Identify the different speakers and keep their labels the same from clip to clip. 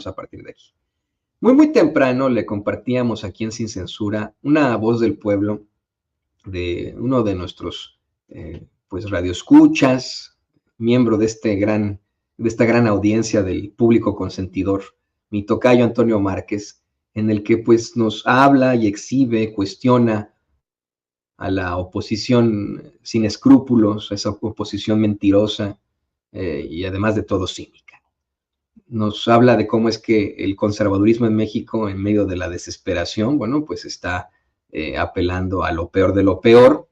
Speaker 1: menos a partir de aquí. Muy temprano le compartíamos aquí en Sin Censura una voz del pueblo de uno de nuestros pues radioescuchas, miembro de esta gran audiencia del público consentidor, mi tocayo Antonio Márquez, en el que pues nos habla y exhibe, cuestiona a la oposición sin escrúpulos, a esa oposición mentirosa y además de todo cínica. Nos habla de cómo es que el conservadurismo en México, en medio de la desesperación, bueno, pues está apelando a lo peor de lo peor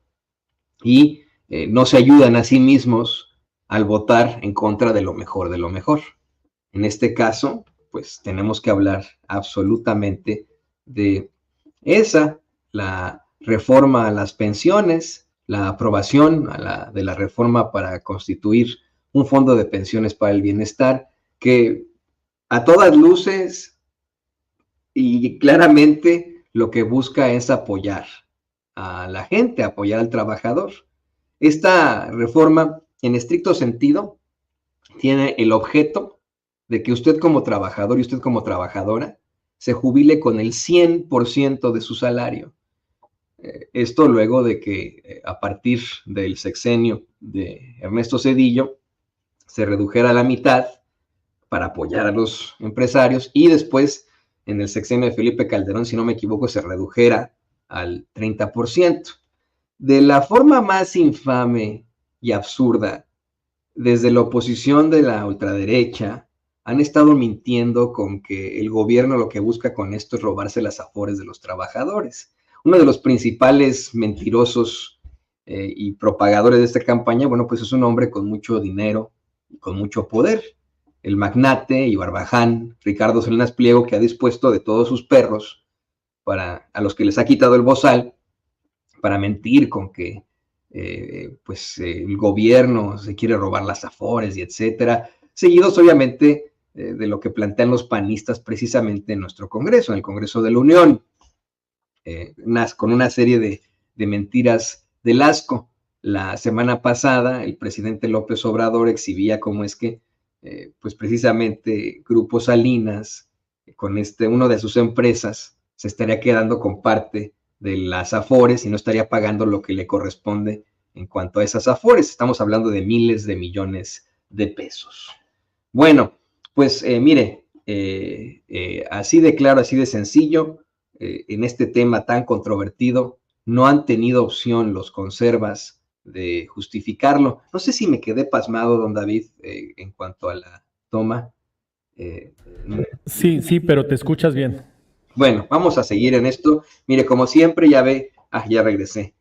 Speaker 1: y no se ayudan a sí mismos al votar en contra de lo mejor de lo mejor. En este caso, pues tenemos que hablar absolutamente de la reforma a las pensiones, la aprobación de la reforma para constituir un fondo de pensiones para el bienestar, que a todas luces y claramente lo que busca es apoyar a la gente, apoyar al trabajador. Esta reforma, en estricto sentido, tiene el objeto de que usted como trabajador y usted como trabajadora se jubile con el 100% de su salario. Esto luego de que a partir del sexenio de Ernesto Zedillo se redujera a la mitad para apoyar a los empresarios y después en el sexenio de Felipe Calderón, si no me equivoco, se redujera al 30%. De la forma más infame y absurda, desde la oposición de la ultraderecha, han estado mintiendo con que el gobierno lo que busca con esto es robarse las afores de los trabajadores. Uno de los principales mentirosos y propagadores de esta campaña, bueno, pues es un hombre con mucho dinero y con mucho poder, el magnate y barbaján Ricardo Salinas Pliego, que ha dispuesto de todos sus perros a los que les ha quitado el bozal para mentir con que el gobierno se quiere robar las afores y etcétera, seguidos obviamente de lo que plantean los panistas precisamente en nuestro Congreso, en el Congreso de la Unión, con una serie de mentiras del asco. La semana pasada el presidente López Obrador exhibía cómo es que pues precisamente Grupo Salinas, con una de sus empresas, se estaría quedando con parte de las afores y no estaría pagando lo que le corresponde en cuanto a esas afores. Estamos hablando de miles de millones de pesos. Bueno, pues mire, así de claro, así de sencillo, en este tema tan controvertido, no han tenido opción los conservas de justificarlo. No sé si me quedé pasmado, don David, en cuanto a la toma.
Speaker 2: Sí, pero te escuchas bien.
Speaker 1: Bueno, vamos a seguir en esto. Mire, como siempre, ya ve, ya regresé.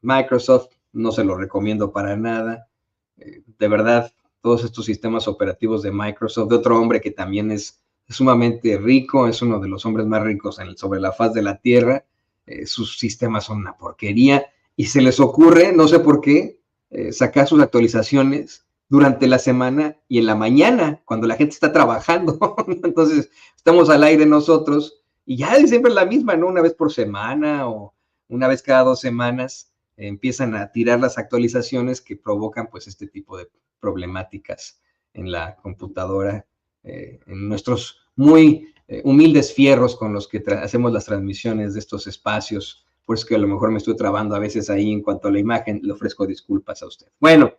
Speaker 1: Microsoft no se lo recomiendo para nada. De verdad, todos estos sistemas operativos de Microsoft, de otro hombre que también es sumamente rico, es uno de los hombres más ricos sobre la faz de la Tierra. Sus sistemas son una porquería y se les ocurre, no sé por qué, sacar sus actualizaciones durante la semana y en la mañana, cuando la gente está trabajando. Entonces, estamos al aire nosotros y ya siempre es la misma, ¿no? Una vez por semana o una vez cada 2 semanas empiezan a tirar las actualizaciones que provocan pues este tipo de problemáticas en la computadora, en nuestros muy humildes fierros con los que hacemos las transmisiones de estos espacios. Por eso que a lo mejor me estoy trabando a veces ahí en cuanto a la imagen, le ofrezco disculpas a usted. Bueno,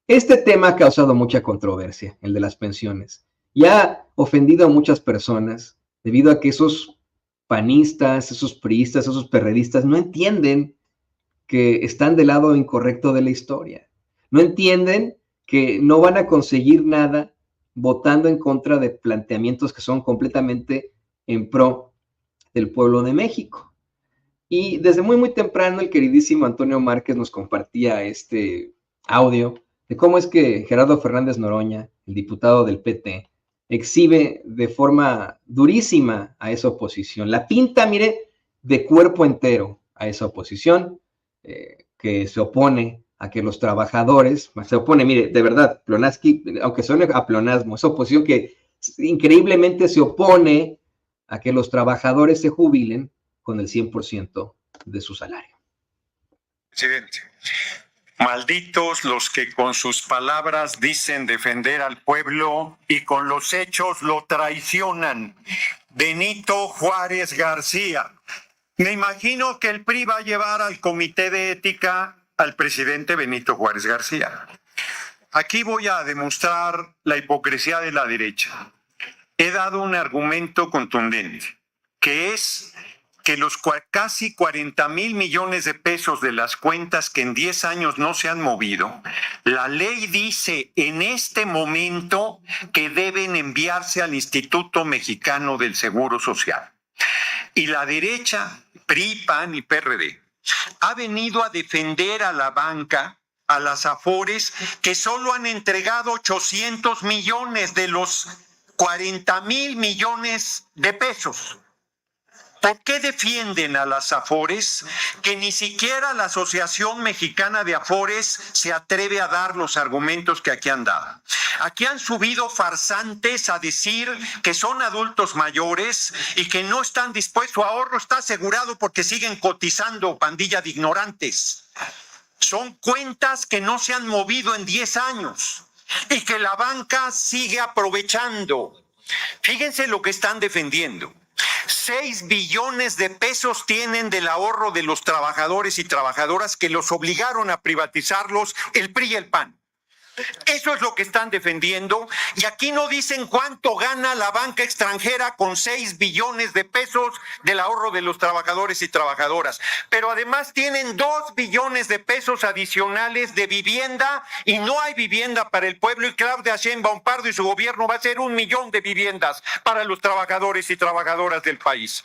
Speaker 1: este tema ha causado mucha controversia, el de las pensiones, y ha ofendido a muchas personas debido a que esos panistas, esos priistas, esos perredistas no entienden que están del lado incorrecto de la historia. No entienden que no van a conseguir nada votando en contra de planteamientos que son completamente en pro del pueblo de México. Y desde muy temprano el queridísimo Antonio Márquez nos compartía este audio de cómo es que Gerardo Fernández Noroña, el diputado del PT, exhibe de forma durísima a esa oposición. La pinta, mire, de cuerpo entero a esa oposición que se opone a que los trabajadores, se opone, mire, de verdad, Plonasky, aunque suene a plonasmo, esa oposición que increíblemente se opone a que los trabajadores se jubilen con el 100% de su salario.
Speaker 3: Presidente,
Speaker 2: Malditos los que con sus palabras dicen defender al pueblo y con los hechos lo traicionan. Benito Juárez García. Me imagino que el PRI va a llevar al Comité de Ética al presidente Benito Juárez García. Aquí voy a demostrar la hipocresía de la derecha. He dado un argumento contundente, que es que los casi 40,000 millones de pesos de las cuentas que en 10 años no se han movido, la ley dice en este momento que deben enviarse al Instituto Mexicano del Seguro Social. Y la derecha, PRI, PAN y PRD, ha venido a defender a la banca, a las Afores, que solo han entregado 800 millones de los 40,000 millones de pesos. ¿Por qué defienden a las Afores? Que ni siquiera la Asociación Mexicana de Afores se atreve a dar los argumentos que aquí han dado. Aquí han subido farsantes a decir que son adultos mayores y que no están dispuestos, su ahorro está asegurado porque siguen cotizando, pandilla de ignorantes. Son cuentas que no se han movido en 10 años y que la banca sigue aprovechando. Fíjense lo que están defendiendo. 6 billones de pesos tienen del ahorro de los trabajadores y trabajadoras que los obligaron a privatizarlos el PRI y el PAN. Eso es lo que están defendiendo, y aquí no dicen cuánto gana la banca extranjera con 6 billones de pesos del ahorro de los trabajadores y trabajadoras, pero además tienen 2 billones de pesos adicionales de vivienda y no hay vivienda para el pueblo, y Claudia Sheinbaum Pardo y su gobierno va a hacer 1 millón de viviendas para los trabajadores y trabajadoras del país.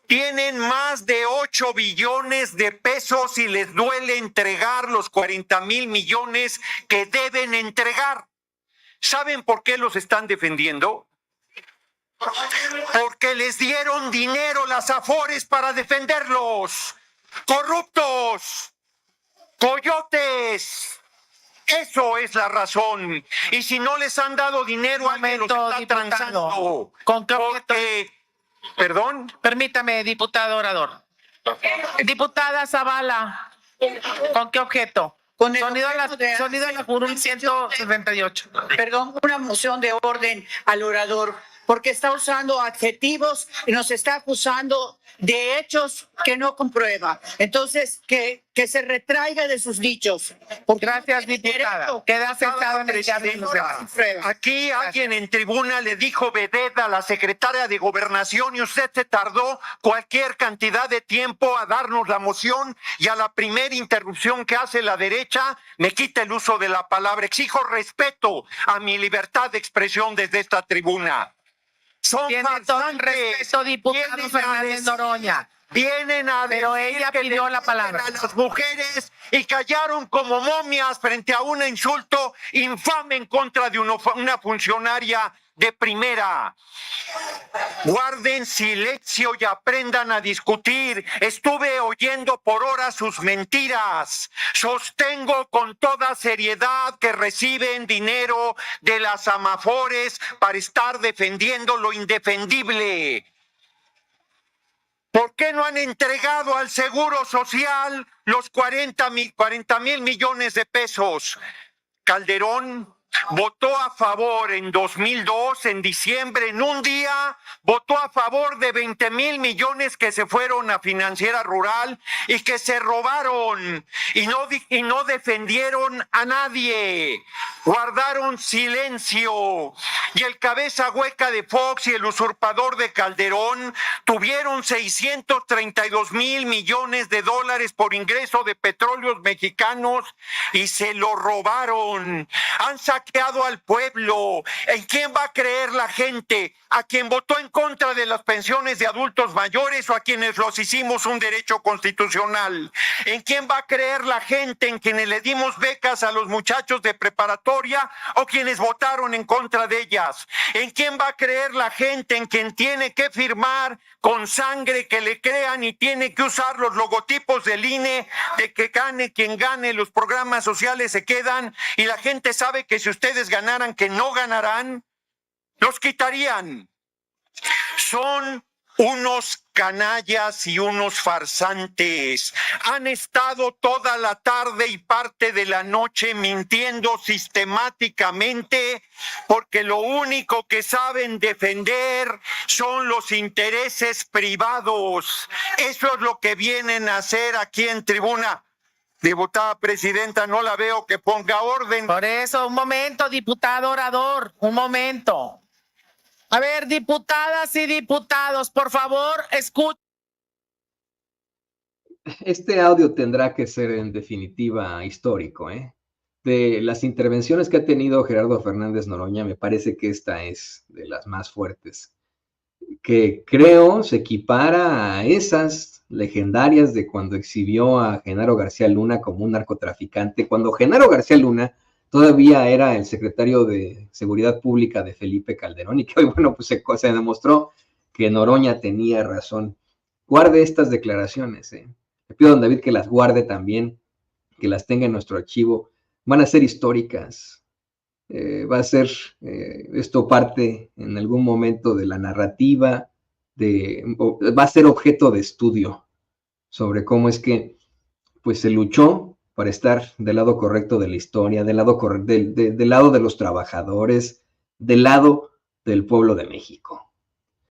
Speaker 2: Tienen más de 8 billones de pesos y les duele entregar los 40,000 millones que deben entregar. ¿Saben por qué los están defendiendo? Porque les dieron dinero las Afores para defenderlos. ¡Corruptos! ¡Coyotes! Eso es la razón. Y si no les han dado dinero, alguien los está transando.
Speaker 3: ¿Con qué
Speaker 2: porque... ¿Perdón?
Speaker 3: Permítame, diputado orador. Diputada Zavala, ¿con qué objeto?
Speaker 4: Con el
Speaker 3: Sonido a la curul 178.
Speaker 4: Perdón, una moción de orden al orador, porque está usando adjetivos y nos está acusando de hechos que no comprueba. Entonces, que se retraiga de sus dichos.
Speaker 3: Gracias, diputada. Queda sentado en el diario de los demás.
Speaker 2: Aquí alguien en tribuna le dijo vedette a la secretaria de Gobernación y usted se tardó cualquier cantidad de tiempo a darnos la moción, y a la primera interrupción que hace la derecha me quita el uso de la palabra. Exijo respeto a mi libertad de expresión desde esta tribuna. Son
Speaker 3: Tiene todo el respeto, diputado Fernández Noroña.
Speaker 2: Vienen a
Speaker 3: pero ella pidió la palabra
Speaker 2: a las mujeres y callaron como momias frente a un insulto infame en contra de una funcionaria de primera. Guarden silencio y aprendan a discutir. Estuve oyendo por horas sus mentiras. Sostengo con toda seriedad que reciben dinero de las Afores para estar defendiendo lo indefendible. ¿Por qué no han entregado al Seguro Social los 40,000 millones de pesos? Calderón votó a favor en 2002, en diciembre, en un día, votó a favor de 20,000 millones que se fueron a Financiera Rural y que se robaron, y no defendieron a nadie, guardaron silencio. Y el cabeza hueca de Fox y el usurpador de Calderón tuvieron 632,000 millones de dólares por ingreso de petróleos mexicanos y se lo robaron. Han saqueado al pueblo. ¿En quién va a creer la gente? ¿A quien votó en contra de las pensiones de adultos mayores o a quienes los hicimos un derecho constitucional? ¿En quién va a creer la gente? ¿En quienes le dimos becas a los muchachos de preparatoria o quienes votaron en contra de ellas? ¿En quién va a creer la gente? ¿En quien tiene que firmar con sangre que le crean y tiene que usar los logotipos del INE de que gane quien gane, los programas sociales se quedan y la gente sabe que si ustedes ganaran, que no ganarán, los quitarían? Son Unos canallas y unos farsantes han estado toda la tarde y parte de la noche mintiendo sistemáticamente porque lo único que saben defender son los intereses privados. Eso es lo que vienen a hacer aquí en tribuna. Diputada presidenta, no la veo que ponga orden.
Speaker 3: Por eso, un momento, diputado orador, un momento. A ver, diputadas y diputados, por favor, escuchen.
Speaker 1: Este audio tendrá que ser en definitiva histórico, ¿eh? De las intervenciones que ha tenido Gerardo Fernández Noroña, me parece que esta es de las más fuertes, que creo se equipara a esas legendarias de cuando exhibió a Genaro García Luna como un narcotraficante, cuando Genaro García Luna todavía era el secretario de Seguridad Pública de Felipe Calderón, y que hoy, bueno, pues se demostró que Noroña tenía razón. Guarde estas declaraciones, ¿eh? Le pido a don David que las guarde también, que las tenga en nuestro archivo. Van a ser históricas. Va a ser esto parte en algún momento de la narrativa, va a ser objeto de estudio sobre cómo es que pues se luchó para estar del lado correcto de la historia, del lado de los trabajadores, del lado del pueblo de México.